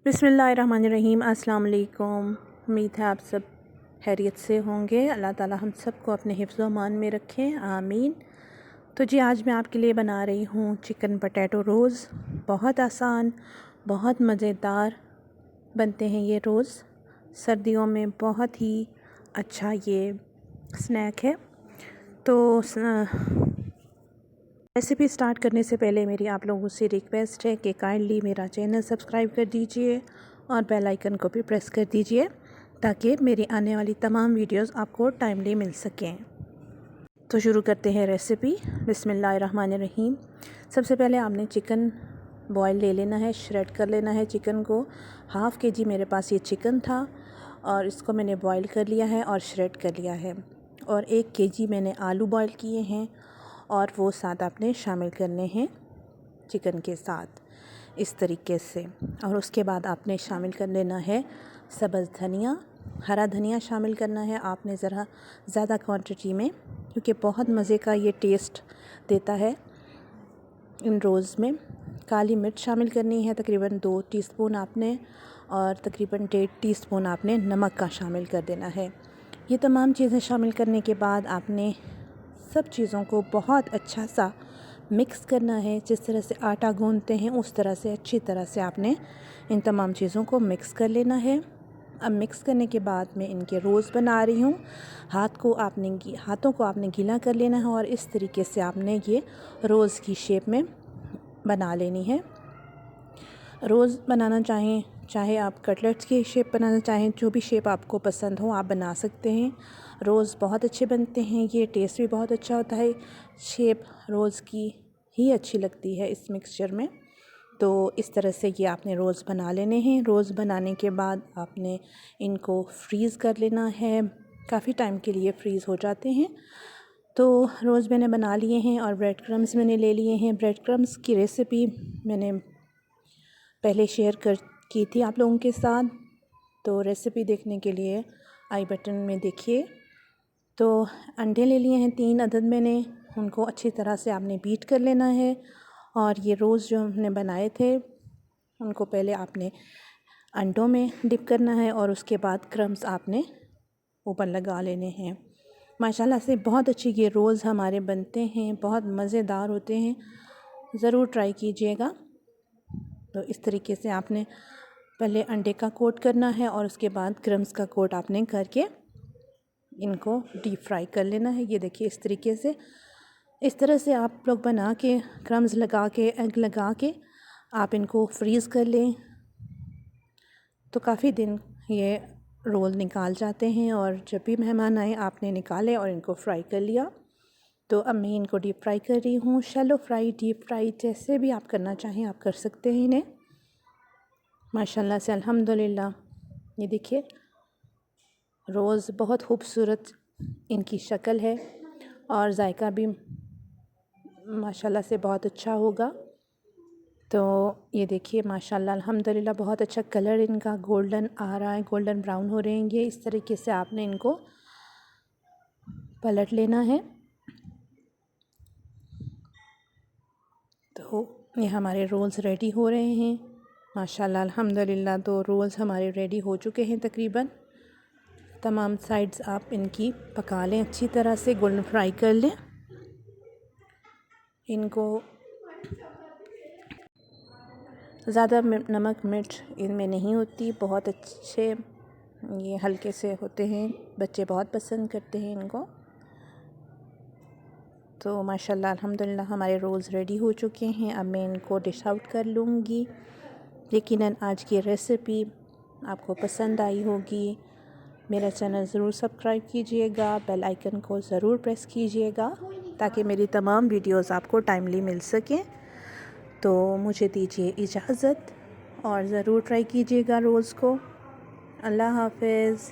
बिस्मिल्लाहिर्रहमानिर्रहीम। अस्सलाम वालेकुम। उम्मीद है आप सब खैरियत से होंगे। अल्लाह ताला हम सबको अपने हिफ्ज़ व अमान में रखें, आमीन। तो जी आज मैं आपके लिए बना रही हूँ चिकन पोटैटो रोज़। बहुत आसान, बहुत मज़ेदार बनते हैं ये रोज़। सर्दियों में बहुत ही अच्छा ये स्नैक है। तो रेसिपी स्टार्ट करने से पहले मेरी आप लोगों से रिक्वेस्ट है कि काइंडली मेरा चैनल सब्सक्राइब कर दीजिए और बेल आइकन को भी प्रेस कर दीजिए ताकि मेरी आने वाली तमाम वीडियोस आपको टाइमली मिल सकें। तो शुरू करते हैं रेसिपी। बिस्मिल्लाहिर्रहमानिर्रहीम। सबसे पहले आपने चिकन बॉयल ले लेना है, श्रेड कर लेना है चिकन को। हाफ़ के जी मेरे पास ये चिकन था और इसको मैंने बॉयल कर लिया है और श्रेड कर लिया है। और 1 केजी मैंने आलू बॉयल किए हैं और वो साथ आपने शामिल करने हैं चिकन के साथ इस तरीके से। और उसके बाद आपने शामिल कर लेना है सब्ज़ धनिया, हरा धनिया शामिल करना है आपने ज़रा ज़्यादा क्वांटिटी में, क्योंकि बहुत मज़े का ये टेस्ट देता है इन रोज़ में। काली मिर्च शामिल करनी है तकरीबन 2 टीस्पून आपने, और तकरीबन 1.5 टीस्पून आपने नमक का शामिल कर देना है। ये तमाम चीज़ें शामिल करने के बाद आपने सब चीज़ों को बहुत अच्छा सा मिक्स करना है। जिस तरह से आटा गूंदते हैं उस तरह से अच्छी तरह से आपने इन तमाम चीज़ों को मिक्स कर लेना है। अब मिक्स करने के बाद मैं इनके रोज़ बना रही हूँ। हाथों को आपने गीला कर लेना है और इस तरीके से आपने ये रोज़ की शेप में बना लेनी है। रोज़ बनाना चाहे आप कटलेट्स की शेप बनाना चाहें, जो भी शेप आपको पसंद हो आप बना सकते हैं। रोज़ बहुत अच्छे बनते हैं, ये टेस्ट भी बहुत अच्छा होता है। शेप रोज़ की ही अच्छी लगती है इस मिक्सचर में। तो इस तरह से ये आपने रोज़ बना लेने हैं। रोज़ बनाने के बाद आपने इनको फ्रीज़ कर लेना है, काफ़ी टाइम के लिए फ्रीज़ हो जाते हैं। तो रोज़ मैंने बना लिए हैं और ब्रेड क्रम्स मैंने ले लिए हैं। ब्रेड क्रम्स की रेसिपी मैंने पहले शेयर की थी आप लोगों के साथ, तो रेसिपी देखने के लिए आई बटन में देखिए। तो अंडे ले लिए हैं 3 अदद मैंने, उनको अच्छी तरह से आपने बीट कर लेना है। और ये रोज़ जो हमने बनाए थे उनको पहले आपने अंडों में डिप करना है और उसके बाद क्रम्स आपने ऊपर लगा लेने हैं। माशाल्लाह से बहुत अच्छी ये रोज़ हमारे बनते हैं, बहुत मज़ेदार होते हैं, ज़रूर ट्राई कीजिएगा। तो इस तरीके से आपने पहले अंडे का कोट करना है और उसके बाद क्रम्स का कोट आपने करके इनको डीप फ्राई कर लेना है। ये देखिए इस तरीके से, इस तरह से आप लोग बना के क्रम्स लगा के एग लगा के आप इनको फ्रीज़ कर लें तो काफ़ी दिन ये रोल निकाल जाते हैं। और जब भी मेहमान आए आपने निकाले और इनको फ्राई कर लिया। तो अब मैं इनको डीप फ्राई कर रही हूँ। शैलो फ्राई, डीप फ्राई, जैसे भी आप करना चाहें आप कर सकते हैं इन्हें। माशाल्लाह से अल्हम्दुलिल्लाह। ये देखिए रोज़ बहुत खूबसूरत इनकी शक्ल है और जायका भी माशाल्लाह से बहुत अच्छा होगा। तो ये देखिए माशाल्लाह अल्हम्दुलिल्लाह बहुत अच्छा कलर इनका गोल्डन आ रहा है, गोल्डन ब्राउन हो रहे हैं ये। इस तरीके से आपने इनको पलट लेना है। तो ये हमारे रोल्स रेडी हो रहे हैं माशाल्लाह अल्हम्दुलिल्लाह। तो रोल्स हमारे रेडी हो चुके हैं तकरीबन। तमाम साइड्स आप इनकी पका लें, अच्छी तरह से गोल्डन फ्राई कर लें इनको। ज़्यादा नमक मिर्च इनमें नहीं होती, बहुत अच्छे ये हल्के से होते हैं, बच्चे बहुत पसंद करते हैं इनको। तो माशाल्लाह अल्हम्दुलिल्लाह हमारे रोल्स रेडी हो चुके हैं। अब मैं इनको डिश आउट कर लूँगी। यकीनन आज की रेसिपी आपको पसंद आई होगी। मेरा चैनल ज़रूर सब्सक्राइब कीजिएगा, बेल आइकन को ज़रूर प्रेस कीजिएगा ताकि मेरी तमाम वीडियोस आपको टाइमली मिल सकें। तो मुझे दीजिए इजाज़त और ज़रूर ट्राई कीजिएगा रोज़ को। अल्लाह हाफ़िज़।